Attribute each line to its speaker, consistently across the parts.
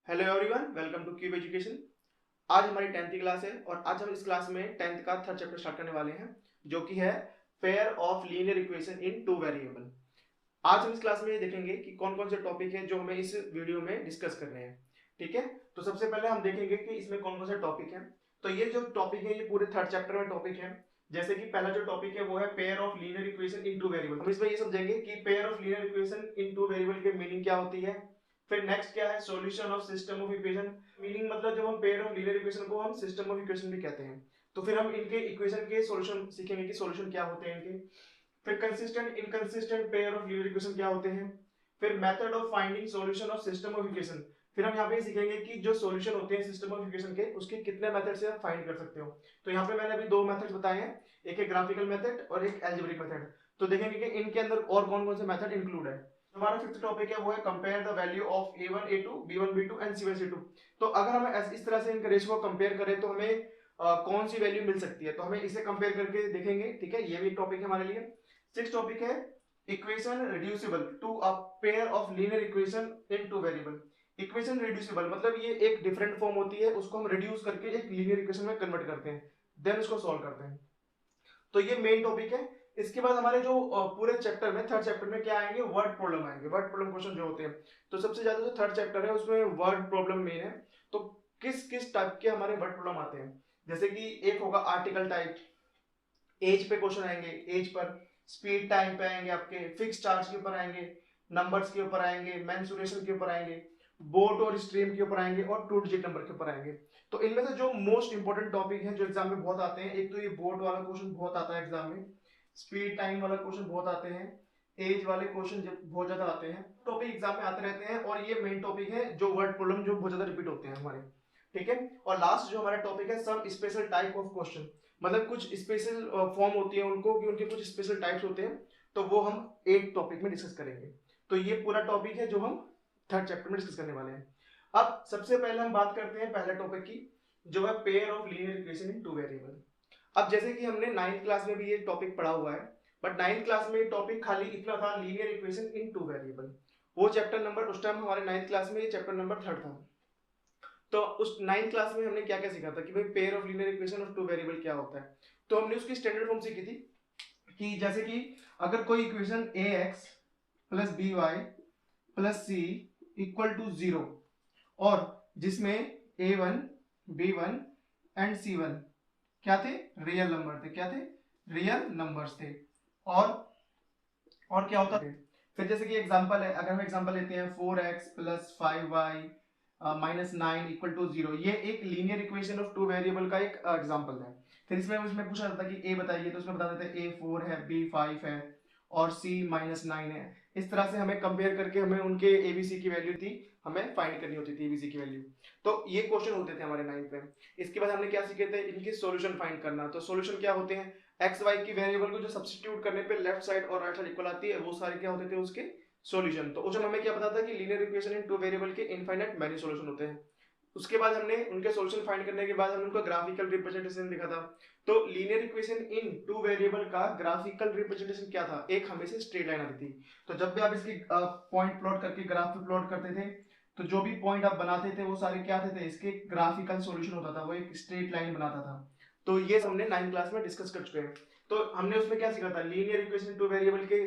Speaker 1: Hello everyone, welcome two cube education. आज हमारी 10th की क्लास है और आज हम इस क्लास में 10th का थर्ड चैप्टर स्टार्ट करने वाले हैं, जो कि है pair of linear equation in two variable. आज हम इस क्लास में देखेंगे कि कौन कौन से टॉपिक है जो हमें इस वीडियो में डिस्कस करने हैं। ठीक है, तो सबसे पहले हम देखेंगे कि इसमें कौन कौन से टॉपिक है। तो ये जो टॉपिक है ये पूरे थर्ड चैप्टर में टॉपिक है। जैसे कि पहला जो टॉपिक है वो है pair of linear equation in two variable. हम इसमें ये समझेंगे कि pair of linear equation in two variable के मीनिंग क्या होती है। फिर नेक्स्ट क्या है, solution of system of equation. Meaning मतलब जब हम पेयर ऑफ लीनियर इक्वेशन को हम सिस्टम ऑफ इक्वेशन भी कहते हैं। तो फिर हम इनके इक्वेशन के सॉल्यूशन सीखेंगे कि सॉल्यूशन क्या होते हैं इनके। फिर consistent inconsistent pair of linear equation क्या होते हैं। फिर method of finding solution of system of equation. फिर हम यहाँ पे सीखेंगे कि जो सॉल्यूशन होते हैं सिस्टम ऑफ इक्वेशन के, उसके कितने मेथड से आप फाइंड कर सकते हो। तो यहाँ पे मैंने अभी दो मेथड्स बताए हैं, एक है ग्राफिकल मेथड और एक अलजेब्रिक मेथड। तो देखेंगे कि इनके अंदर और कौन कौन से मेथड इंक्लूड है। हमारा फिफ्थ टॉपिक है वो है compare the value of a1 a2 b1 b2 and c1 c2। तो अगर हम इस तरह से इनके रेशियो को कंपेयर करें तो हमें कौन सी वैल्यू मिल सकती है, तो हमें इसे कंपेयर करके देखेंगे। ठीक है, ये भी एक टॉपिक है हमारे लिए। सिक्स टॉपिक है equation reducible to a pair of linear equation in two variable. Equation reducible मतलब ये एक डिफरेंट फॉर्म होती है, उसको हम रिड्यूस करके एक लीनियर इक्वेशन में कन्वर्ट करते हैं, देन उसको सॉल्व करते हैं। तो ये मेन टॉपिक है। इसके बाद हमारे जो पूरे चैप्टर में थर्ड चैप्टर में क्या आएंगे, वर्ड प्रॉब्लम आएंगे, वर्ड प्रॉब्लम क्वेश्चन जो होते हैं। तो सबसे ज्यादा जो थर्ड चैप्टर है उसमें वर्ड प्रॉब्लम मेन है। तो किस किस टाइप के हमारे वर्ड प्रॉब्लम आते हैं, जैसे कि एक होगा आर्टिकल टाइप, एज पे क्वेश्चन आएंगे, एज पर, स्पीड टाइम पे आएंगे, आपके फिक्स चार्ज के ऊपर आएंगे, नंबर्स के ऊपर आएंगे, मेंसुरेशन के ऊपर आएंगे, बोट और स्ट्रीम के ऊपर आएंगे और टू डिजिट नंबर के ऊपर आएंगे। तो इनमें से जो मोस्ट इंपोर्टेंट टॉपिक है जो एग्जाम में बहुत आते हैं, एक तो ये बोट वाला क्वेश्चन बहुत आता है एग्जाम में, स्पीड टाइम वाला क्वेश्चन बहुत आते हैं, एज वाले क्वेश्चन बहुत ज्यादा आते हैं। टॉपिक एग्जाम में आते रहते हैं और ये मेन टॉपिक है जो वर्ड प्रॉब्लम जो बहुत ज्यादा रिपीट होते हैं हमारे। ठीक है, और लास्ट जो हमारा टॉपिक है some special type of question, मतलब कुछ स्पेशल फॉर्म होती है उनको कि उनके कुछ स्पेशल टाइप्स होते हैं, तो वो हम एक टॉपिक में डिस्कस करेंगे। तो ये पूरा टॉपिक है जो हम थर्ड चैप्टर में डिस्कस करने वाले हैं। अब सबसे पहले हम बात करते हैं पहले टॉपिक की, जो है pair of linear equation in two variable. अब जैसे कि हमने नाइन्थ क्लास में भी ये टॉपिक पढ़ा हुआ है, बट नाइन्थ क्लास में ये टॉपिक खाली इतना था, linear equation in two variable. वो चैप्टर नंबर उस टाइम हमारे नाइन्थ क्लास में ये चैप्टर नंबर थर्ड था। तो उस नाइन्थ क्लास में हमने क्या क्या सीखा था कि भाई pair of linear equation of two variable क्या होता है। तो हमने उसकी स्टैंडर्ड फॉर्म सीखी थी कि जैसे कि अगर कोई equation A X plus B Y plus C equal to zero, और जिसमें A one B one and C one क्या थे, रियल नंबर थे, क्या थे, रियल नंबर्स थे। और क्या होता है, फिर जैसे कि एग्जांपल है, अगर हम एग्जांपल लेते हैं 4x plus 5y minus 9 equal to 0, ये एक linear equation of two variable का एक एग्जांपल है। फिर इसमें पूछा जाता है कि a बताइए, तो उसमें बता देते हैं a 4 है, b 5 है और c माइनस 9 है। इस तरह से हमें कंपेयर करके हमें उनके abc की वैल्यू थी, हमें फाइंड करनी होती थी abc की वैल्यू। तो ये क्वेश्चन होते थे हमारे नाइन्थ में। इसके बाद हमने क्या सीखे थे, इनके सॉल्यूशन फाइंड करना। तो सॉल्यूशन क्या होते हैं, एक्स वाई की वेरिएबल को जो सब्स्टिट्यूट करने पे लेफ्ट साइड और राइट साइड इक्वल आती है, वो सारे क्या होते थे उसके सॉल्यूशन। तो उस हमें क्या पता था कि linear equation in two variable के इनफाइनाइट मैनी सॉल्यूशन होते हैं। उसके बाद हमने उनके सॉल्यूशन फाइंड करने के बाद हमने उनका ग्राफिकल रिप्रेजेंटेशन देखा था। तो linear equation in two variable का ग्राफिकल रिप्रेजेंटेशन क्या था, एक हमेशा स्ट्रेट लाइन आती थी। तो जब भी आप इसकी पॉइंट प्लॉट करके ग्राफ पे प्लॉट करते थे, तो जो भी पॉइंट आप बनाते थे वो सारे क्या थे, इसके ग्राफिकल सॉल्यूशन होता था, वो एक स्ट्रेट लाइन बनाता था। तो ये हमने 9th क्लास में डिस्कस कर चुके हैं। तो हमने उसमें क्या सीखा था, लीनियर इक्वेशन टू वेरिएबल के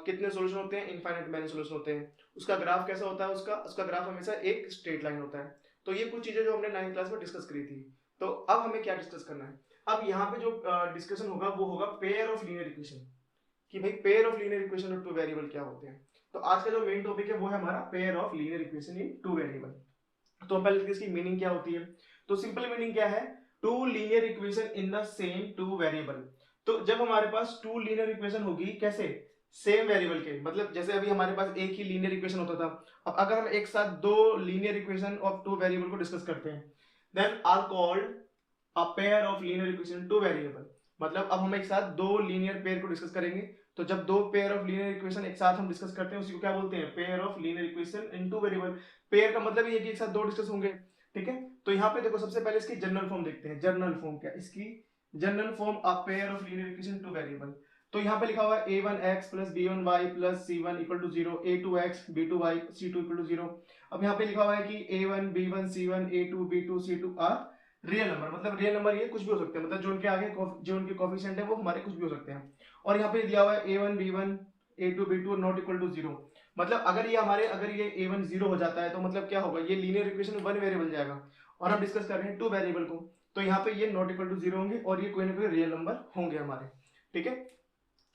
Speaker 1: कितने सॉल्यूशन होते हैं, इनफाइनाइट मैनी सॉल्यूशन होते हैं। उसका ग्राफ कैसा होता है, उसका उसका ग्राफ हमेशा एक स्ट्रेट लाइन होता है। तो ये कुछ चीजें जो हमने 9th क्लास में डिस्कस करी थी। तो अब हमें क्या डिस्कस करना है, अब यहाँ पे जो डिस्कशन होगा वो होगा पेयर ऑफ लीनियर इक्वेशन, कि भाई pair of linear equation of two variable क्या होते हैं। तो आज का जो मेन टॉपिक है वो है हमारा pair of linear equation in two variable. तो पहले इसकी मीनिंग क्या होती है। तो सिंपल मीनिंग क्या है, two linear equation in the same two variable. तो जब हमारे पास टू लीनियर इक्वेशन होगी, कैसे, सेम वेरिएबल के, मतलब जैसे अभी हमारे पास एक ही लीनियर इक्वेशन होता था, अब अगर हम एक साथ दो linear equation of two variable को डिस्कस करते हैं, then are called a pair of linear equation two variable. मतलब अब हम एक साथ दो लीनियर पेयर को डिस्कस करेंगे। तो जब दो पेयर ऑफ लीनियर इक्वेशन एक साथ हम डिस्कस करते हैं, उसी को क्या बोलते हैं, pair of linear equation in two variable. Pair का मतलब ये कि एक साथ दो डिस्कस होंगे। ठीक है, तो यहाँ पे देखो सबसे पहले इसकी जनरल फॉर्म देखते हैं। जनरल फॉर्म क्या, इसकी general form a pair of linear equation two variable. तो यहाँ पे लिखा हुआ है a1x plus b1y plus c1 equal to 0, a2x b2y c2 equal to 0। अब यहाँ पे लिखा हुआ है कि a1 b1 c1 a2 b2 c2 are real number, मतलब रियल नंबर ये कुछ भी हो सकते हैं, मतलब जो उनके आगे जो उनके कोफिशिएंट है वो हमारे कुछ भी हो सकते हैं। और यहाँ पे दिया हुआ है a1 b1 a2 b2 not equal to 0, मतलब अगर ये a1 0 हो जाता है तो मतलब क्या होगा, ये लीनियर इक्वेशन वन वेरिएबल जाएगा, और हम डिस्कस कर रहे हैं टू वेरिएबल को, तो यहाँ पे ये नॉट इक्वल टू 0 होंगे और ये कोई ना कोई रियल नंबर होंगे हमारे, ठीक है।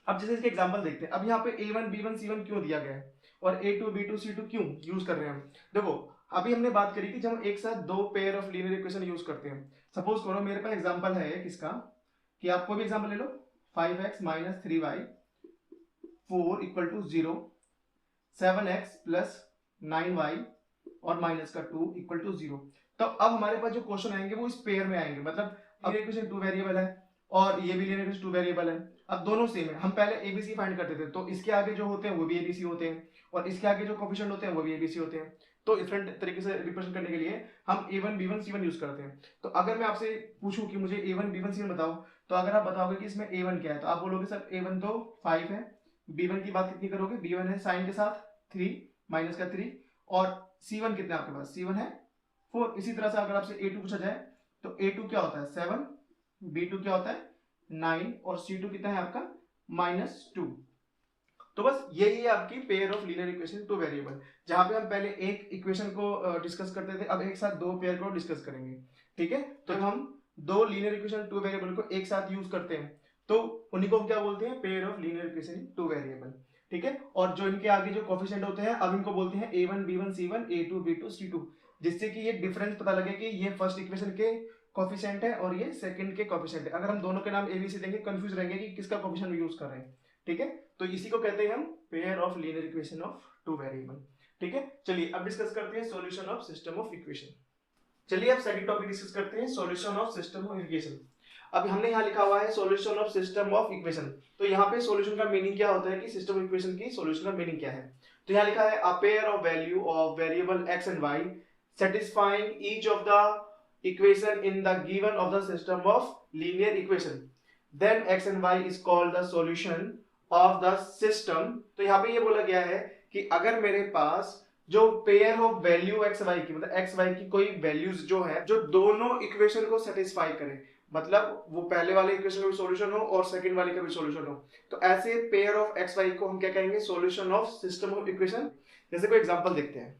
Speaker 1: अब जैसे इसके एग्जांपल देखते हैं। अब यहाँ पे a1 b1 c1 क्यों दिया गया है और a2 b2 c2 क्यों यूज कर रहे हैं हम? देखो अभी हमने बात करी थी जब हम एक साथ दो pair of linear equation use करते हैं। सपोज करो मेरे पास एग्जांपल है किसका, कि आप कोई भी एग्जांपल ले लो, 5x minus 3y 4 equal to 0, 7x plus 9y और माइनस का 2 इक्वल टू 0। तो अब हमारे पास जो क्वेश्चन आएंगे वो इस पेयर में आएंगे, मतलब लीनियर इक्वेशन टू वेरिएबल है और ये भी लीनियर इक्वेशन टू वेरिएबल है। अब दोनों सेम है, हम पहले एबीसी फाइंड करते थे, तो इसके आगे जो होते हैं वो भी एबीसी होते हैं और इसके आगे जो कोफिशिएंट होते हैं वो भी एबीसी होते हैं। तो डिफरेंट तरीके से रिप्रेजेंट करने के लिए हम a1 b1 c1 यूज करते हैं। तो अगर मैं आपसे पूछूं कि मुझे a1 b1 c1 बताओ, तो अगर आप बताओगे कि इसमें a1 क्या है, तो आप बोलोगे सर a1 तो 5 है, b1 की बात कितनी करोगे, b1 है साइन के साथ 3 माइनस का 3, और c1 कितना है आपके पास, c1 है 4। इसी तरह से अगर आपसे a2 पूछा जाए तो a2 क्या होता है 7, b2 क्या होता है 9 और c2 कितना है आपका -2। तो बस यही है आपकी pair of linear equation two variable, जहां पे हम पहले एक इक्वेशन को डिस्कस करते थे, अब एक साथ दो पेयर को डिस्कस करेंगे, ठीक है। तो हम दो लीनियर इक्वेशन टू वेरिएबल को एक साथ यूज करते हैं तो उन्हीं को क्या बोलते हैं, pair of linear equation two variable, ठीक है। और जो इनके आगे जो कोफिशिएंट होते हैं अब इनको बोलते हैं a1 b1 c1 a2 b2 c2, जिससे कि ये डिफरेंस पता लगे कि ये फर्स्ट इक्वेशन के कोफिशिएंट है और ये सेकंड के कोफिशिएंट है। अगर हम दोनों के नाम एबीसी देंगे कंफ्यूज रहेंगे कि किसका कोफिशिएंट यूज कर रहे हैं, ठीक है। तो इसी को कहते हैं हम pair of linear equation of two variable, ठीक है। चलिए अब डिस्कस करते हैं solution of system of equation. चलिए अब सेकंड टॉपिक डिस्कस करते हैं solution of system of equation. अब हमने यहाँ लिखा हुआ है solution of system of equation, तो यहाँ पे सॉल्यूशन का मीनिंग क्या होता है कि सिस्टम ऑफ इक्वेशन की सॉल्यूशन का मीनिंग क्या है। तो यहाँ लिखा है a pair of value of variable x and y satisfying each of the equation in the given of the system of linear equation, then x and y is called the solution of the system। तो यहाँ पे ये बोला गया है कि अगर मेरे पास जो pair of value X Y की, मतलब एक्स वाई की कोई वैल्यूज जो है जो दोनों इक्वेशन को सेटिस्फाई करे, मतलब वो पहले वाले इक्वेशन का भी सॉल्यूशन हो और सेकंड वाले का भी सॉल्यूशन हो, तो ऐसे पेयर ऑफ एक्स वाई को हम क्या कहेंगे, solution of system of equation. जैसे कोई एग्जांपल देखते हैं,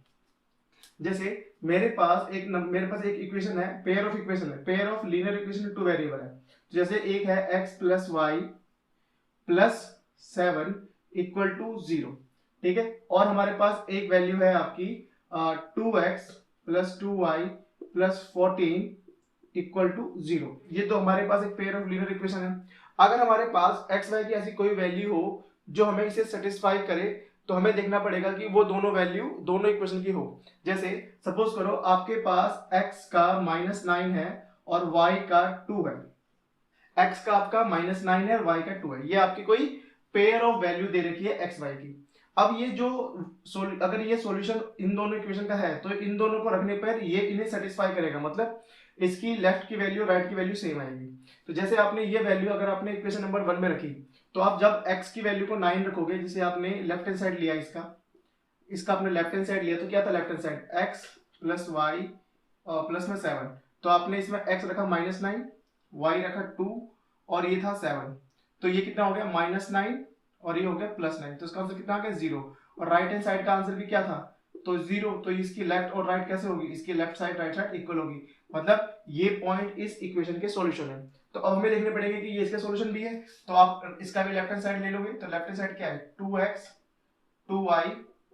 Speaker 1: जैसे मेरे पास एक इक्वेशन है, पेयर ऑफ इक्वेशन है, pair of linear equation two variable है। जैसे एक है x plus y plus 7 equal to 0, ठीक है। और हमारे पास एक वैल्यू है आपकी 2x plus 2y plus 14 equal to 0। ये तो हमारे पास एक पेयर ऑफ लीनियर इक्वेशन है। अगर हमारे पास x y की ऐसी कोई वैल्यू हो जो हमें इसे सेटिस्फाई करे, तो हमें देखना पड़ेगा कि वो दोनों वैल्यू दोनों इक्वेशन की हो। जैसे सपोज करो आपके पास x का -9 है और y का 2 है, x का आपका -9 है और y का 2 है, ये आपकी कोई पेयर ऑफ वैल्यू दे रखी है x y की। अब ये जो अगर ये सॉल्यूशन इन दोनों इक्वेशन का है तो इन दोनों को रखने पर ये इन्हें सेटिस्फाई करेगा, मतलब इसकी लेफ्ट की वैल्यू राइट की वैल्यू सेम आएगी। तो जैसे आपने ये वैल्यू अगर आपने इक्वेशन नंबर 1 में रखी, तो आप जब x की वैल्यू को 9 रखोगे, जिसे आपने लेफ्ट हैंड साइड लिया, इसका आपने लेफ्ट हैंड साइड लिया, तो क्या था left hand side x plus y plus में 7, तो आपने इसमें x रखा -9, y रखा 2 और ये था 7, तो ये कितना हो गया -9 और ये हो गया +9, तो इसका आंसर कितना आ गया 0। और राइट हैंड साइड का आंसर भी क्या था, तो 0, तो इसकी लेफ्ट और राइट कैसे होगी, इसकी left side right side equal होगी, मतलब ये पॉइंट इस इक्वेशन के सॉल्यूशन है। तो अब हमें देखने पड़ेंगे कि ये इसका सॉल्यूशन भी है, तो आप इसका भी लेफ्ट हैंड साइड ले लोगे, तो लेफ्ट हैंड साइड क्या है 2x 2y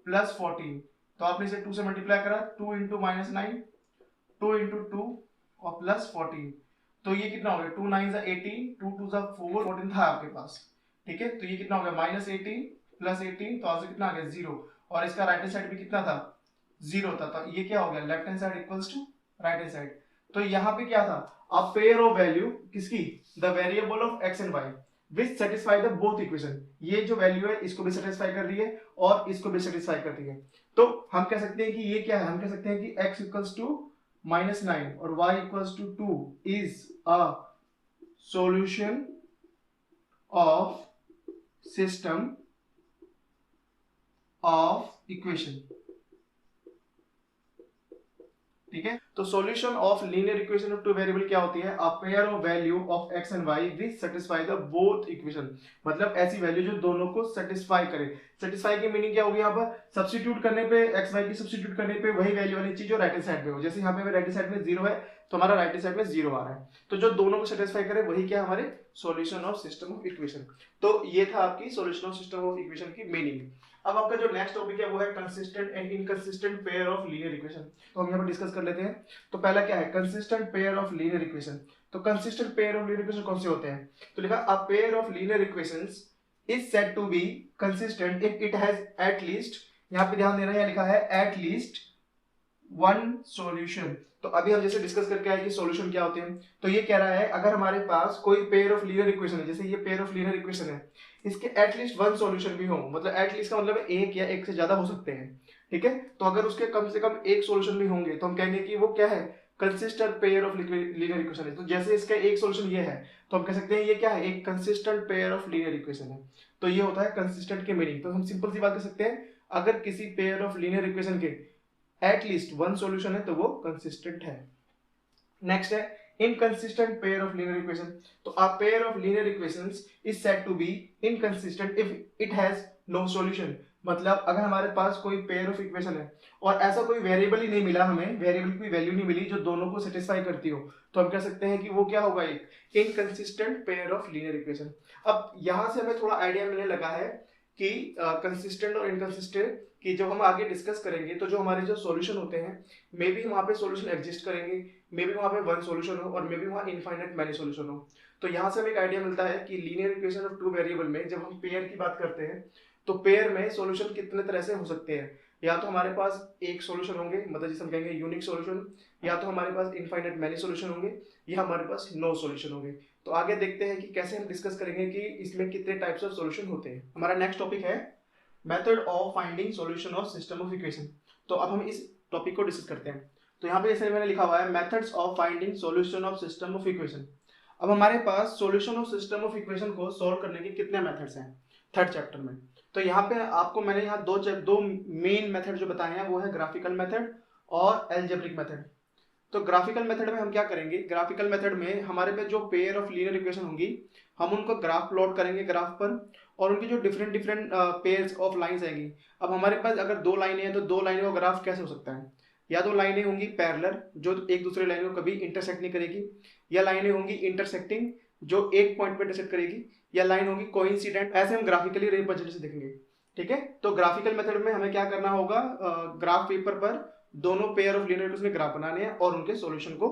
Speaker 1: प्लस 14, तो आपने इसे 2 से मल्टीप्लाई करा, 2 इंटू -9 2 इंटू 2 और प्लस 14, तो ये कितना हो गया 2 9 18 2 2 4 14 था आपके पास, ठीक है। तो ये कितना हो गया -18 प्लस 18, तो आंसर कितना आ गया 0, और इसका राइट हैंड साइड भी कितना था 0 था, तो ये क्या हो गया left hand side equals to right hand side. तो यहाँ पे क्या था, अ पेयर ऑफ वैल्यू किसकी, the variable of x and y which satisfy the both equation. ये जो वैल्यू है इसको भी सेटिस्फाई कर रही है और इसको भी सेटिस्फाई कर रही है, तो हम कह सकते हैं कि ये क्या है, हम कह सकते हैं कि x इक्वल्स टू -9 और y equals to 2 is a solution of system of equation. ठीक है, तो solution of linear equation of two variable क्या होती है? A pair of value of x and y which satisfy the both equation. मतलब ऐसी value जो दोनों को सेटिस्फाई करे। सेटिस्फाई की मीनिंग क्या होगी? यहाँ पर सब्स्टिट्यूट करने पे, एक्स वाई की सब्स्टिट्यूट करने पे वही वैल्यू वाली चीज जो राइट साइड में हो। जैसे यहाँ पे राइट साइड में 0 है तो हमारा राइट साइड में 0 आ रहा है, तो जो दोनों को सेटिस्फाई करे वही क्या हमारे solution of system of equation. तो ये था आपकी solution of system of equation की मीनिंग। अब आपका जो नेक्स्ट टॉपिक है वो है consistent and inconsistent pair of linear equation. तो हम यहाँ पर डिस्कस कर लेते हैं। तो पहला क्या है? Consistent pair of linear equation. तो consistent pair of linear equation कौन से होते हैं? तो लिखा a pair of linear equations is said to be consistent if it has at least, यहाँ पे ध्यान देना, यहाँ लिखा है एट लीस्ट वन सॉल्यूशन। तो अभी हम जैसे डिस्कस करके आए कि सॉल्यूशन क्या होते हैं, तो ये कह रहा है अगर हमारे पास कोई पेयर ऑफ लीनियर इक्वेशन है, जैसे ये पेयर ऑफ लीनियर इक्वेशन है, इसके एटलीस्ट वन सॉल्यूशन भी हो, मतलब एटलीस्ट का मतलब एक या एक से ज्यादा हो सकते हैं। ठीक है, तो अगर उसके कम से कम एक सॉल्यूशन भी होंगे तो हम कहेंगे कि वो क्या है? Consistent pair of linear equation है। तो जैसे इसका एक सॉल्यूशन ये है तो हम कह सकते हैं ये क्या है? एक consistent pair of linear equation है। तो ये होता है कंसिस्टेंट के मीनिंग। तो हम सिंपल सी बात कर सकते हैं, अगर किसी पेयर ऑफ लीनियर इक्वेशन के एटलीस्ट वन सॉल्यूशन है तो वो कंसिस्टेंट है। नेक्स्ट है inconsistent pair of linear equation। तो a pair of linear equations is said to be inconsistent if it has no solution। मतलब अगर हमारे पास कोई पेयर ऑफ इक्वेशन है और ऐसा कोई वेरिएबल ही नहीं मिला, हमें वेरिएबल की वैल्यू नहीं मिली जो दोनों को सेटिस्फाई करती हो, तो हम कह सकते हैं कि वो क्या होगा? एक inconsistent pair of linear equation. अब यहां से हमें थोड़ा आइडिया मिलने लगा है कि कंसिस्टेंट और इनकंसिस्टेंट कि जब हम आगे डिस्कस करेंगे तो जो हमारे जो सॉल्यूशन होते हैं, मे बी वहां पे सॉल्यूशन एग्जिस्ट करेंगे, मे बी वहां पे वन सॉल्यूशन हो और मे बी वहां इनफाइनाइट मैनी सॉल्यूशन हो। तो यहाँ से हमें एक आइडिया मिलता है कि linear equation of two variable में जब हम पेयर की बात करते हैं तो पेयर में सॉल्यूशन कितने तरह से हो सकते हैं। या तो हमारे पास एक सॉल्यूशन होंगे, मतलब जिसे हम कहेंगे यूनिक सॉल्यूशन, या तो हमारे पास इनफाइनाइट मैनी सॉल्यूशन होंगे, या हमारे पास नो सॉल्यूशन होंगे। तो आगे देखते हैं कि कैसे हम डिस्कस करेंगे कि इसमें कितने टाइप्स ऑफ सॉल्यूशन होते हैं। हमारा नेक्स्ट टॉपिक है method of finding solution of system of equation. तो अब हम इस टॉपिक को डिस्कस करते हैं। तो यहाँ पे जैसे मैंने लिखा हुआ है methods of finding solution of system of equation. अब हमारे पास solution of system of equation को सॉल्व करने के कितने मेथड्स हैं थर्ड चैप्टर में। तो यहाँ पे आपको मैंने यहाँ दो मेन मेथड जो बताए हैं वो है ग्राफिकल मेथड और एल्जेब्रिक मेथड। तो ग्राफिकल मेथड में हम क्या करेंगे? ग्राफिकल मेथड में हमारे पे जो पेयर ऑफ लीनियर इक्वेशन होंगी हम उनको ग्राफ प्लॉट करेंगे ग्राफ पर, और उनकी जो different different pairs of lines आएंगी। अब हमारे पास अगर दो लाइनें हैं तो दो लाइनों का ग्राफ कैसे हो सकता है? या तो लाइनें होंगी पैरेलल जो एक दूसरे लाइन को कभी इंटरसेक्ट नहीं करेगी, या लाइनें होंगी इंटरसेक्टिंग जो एक पॉइंट पे इंटरसेक्ट करेगी, या लाइन होगी कोइंसिडेंट। ऐसे हम ग्राफिकली रिप्रेजेंटेशन देखेंगे। ठीक है, तो ग्राफिकल मेथड में हमें क्या करना होगा? ग्राफ पेपर पर दोनों पेयर ऑफ लीनियर इक्वेशन के ग्राफ बनाने हैं और उनके सॉल्यूशन को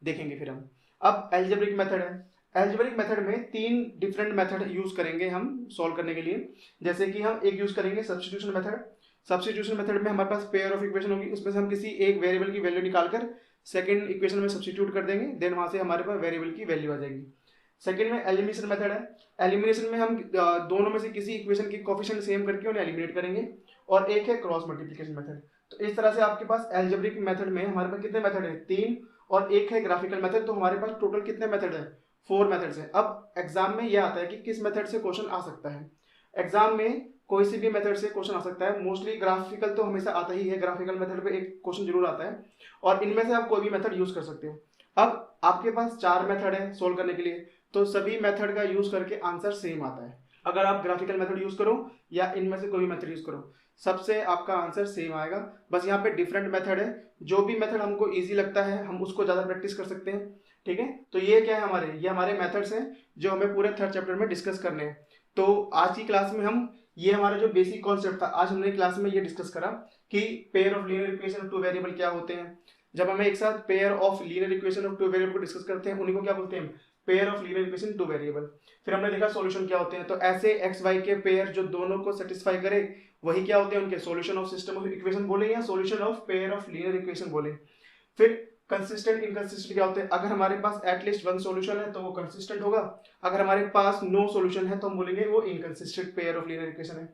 Speaker 1: देखेंगे फिर हम। अब एल्जेब्रिक मेथड है। एल्जेब्रिक मेथड में तीन डिफरेंट मेथड यूज करेंगे हम सॉल्व करने के लिए। जैसे कि हम एक यूज करेंगे सब्स्टिट्यूशन मेथड। सब्स्टिट्यूशन मेथड में हमारे पास पेयर ऑफ इक्वेशन होगी, उसमें से हम किसी एक वेरिएबल की वैल्यू निकालकर सेकंड इक्वेशन में सब्स्टिट्यूट कर देंगे, देन वहां से हमारे पास वेरिएबल की वैल्यू आ जाएगी। सेकंड में एलिमिनेशन मेथड है। एलिमिनेशन में हम दोनों में से किसी इक्वेशन की कोफिशिएंट सेम करके उन्हें एलिमिनेट करेंगे। और एक है क्रॉस मल्टीप्लिकेशन मेथड। तो इस तरह से आपके पास एल्जेब्रिक मेथड में हमारे पास कितने मेथड है? तीन, और एक है ग्राफिकल मेथड। तो हमारे पास टोटल कितने मेथड है? 4 मेथड्स है। अब एग्जाम में यह आता है कि किस मेथड से क्वेश्चन आ सकता है। एग्जाम में कोई सी भी मेथड से क्वेश्चन आ सकता है। मोस्टली ग्राफिकल तो हमेशा आता ही है, ग्राफिकल मेथड पे एक क्वेश्चन जरूर आता है, और इनमें से आप कोई भी मेथड यूज कर सकते हो। अब आपके पास 4 मेथड है सोल्व करने के लिए, तो सभी मेथड का यूज करके आंसर सेम आता है। अगर आप ग्राफिकल मेथड यूज करो या इनमें से कोई भी मेथड यूज करो, सबसे आपका आंसर सेम आएगा। बस यहाँ पे डिफरेंट मेथड है, जो भी मेथड हमको इजी लगता है हम उसको ज्यादा प्रैक्टिस कर सकते हैं। ठीक है, तो ये क्या है? ये हमारे मेथड्स हैं जो हमें पूरे थर्ड चैप्टर में डिस्कस करने हैं। तो आज की क्लास में हम ये हमारा जो बेसिक कॉन्सेप्ट था आज हमने क्लास में ये डिस्कस करा कि pair of linear equation of two variable क्या होते हैं। जब हमें एक साथ pair of linear equation of two variable को डिस्कस करते हैं उन्हीं को क्या बोलते हैं? Pair of linear equation two variable. फिर हमने देखा सॉल्यूशन क्या होते हैं। तो ऐसे एक्स वाई के पेयर जो दोनों को सेटिस्फाई करे वही क्या होते हैं? उनके solution of system of equation बोले या solution of pair of linear equation बोले। फिर कंसिस्टेंट इनकंसिस्टेंट क्या होते हैं? अगर हमारे पास एटलीस्ट वन सॉल्यूशन है तो वो कंसिस्टेंट होगा, अगर हमारे पास नो सॉल्यूशन है तो हम बोलेंगे वो inconsistent pair of linear equation है।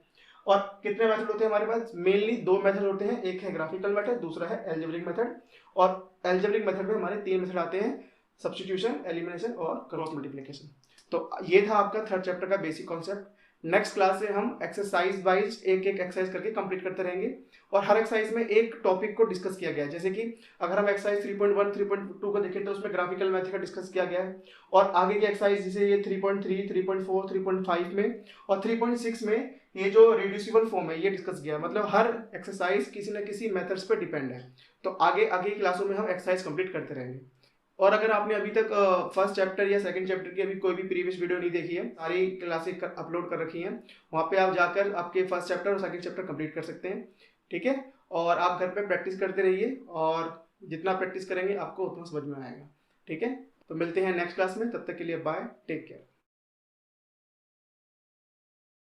Speaker 1: और कितने मेथड होते हैं हमारे पास? मेनली 2 मेथड होते हैं, एक है ग्राफिकल मेथड, दूसरा है एल्जेब्रिक मेथड। और एल्जेब्रिक मेथड में हमारे 3 मेथड आते हैं, सब्स्टिट्यूशन, एलिमिनेशन और क्रॉस मल्टीप्लिकेशन। तो ये था आपका थर्ड चैप्टर का बेसिक कॉन्सेप्ट। नेक्स्ट क्लास से हम एक्सरसाइज वाइज एक एक एक्सरसाइज करके कंप्लीट करते रहेंगे और हर एक्सरसाइज में एक टॉपिक को डिस्कस किया गया है। जैसे कि अगर हम एक्सरसाइज 3.1 3.2 को देखें तो उसमें ग्राफिकल मेथड का डिस्कस किया गया है, और आगे की एक्सरसाइज जैसे ये 3.3 3.4 3.5 में और 3.6 में ये जो रिड्यूसिबल फॉर्म है ये डिस्कस किया। मतलब हर एक्सरसाइज किसी न किसी मेथड्स पे डिपेंड है। तो आगे आगे की क्लासों में हम एक्सरसाइज कंप्लीट करते रहेंगे। और अगर आपने अभी तक फर्स्ट चैप्टर या सेकंड चैप्टर की अभी कोई भी प्रीवियस वीडियो नहीं देखी है, सारी क्लासेस अपलोड कर रखी हैं, वहाँ पे आप जाकर आपके फर्स्ट चैप्टर और सेकंड चैप्टर कंप्लीट कर सकते हैं। ठीक है, और आप घर पे प्रैक्टिस करते रहिए और जितना प्रैक्टिस करेंगे आपको उतना समझ में आएगा। ठीक है, तो मिलते हैं नेक्स्ट क्लास में, तब तक के लिए बाय, टेक केयर।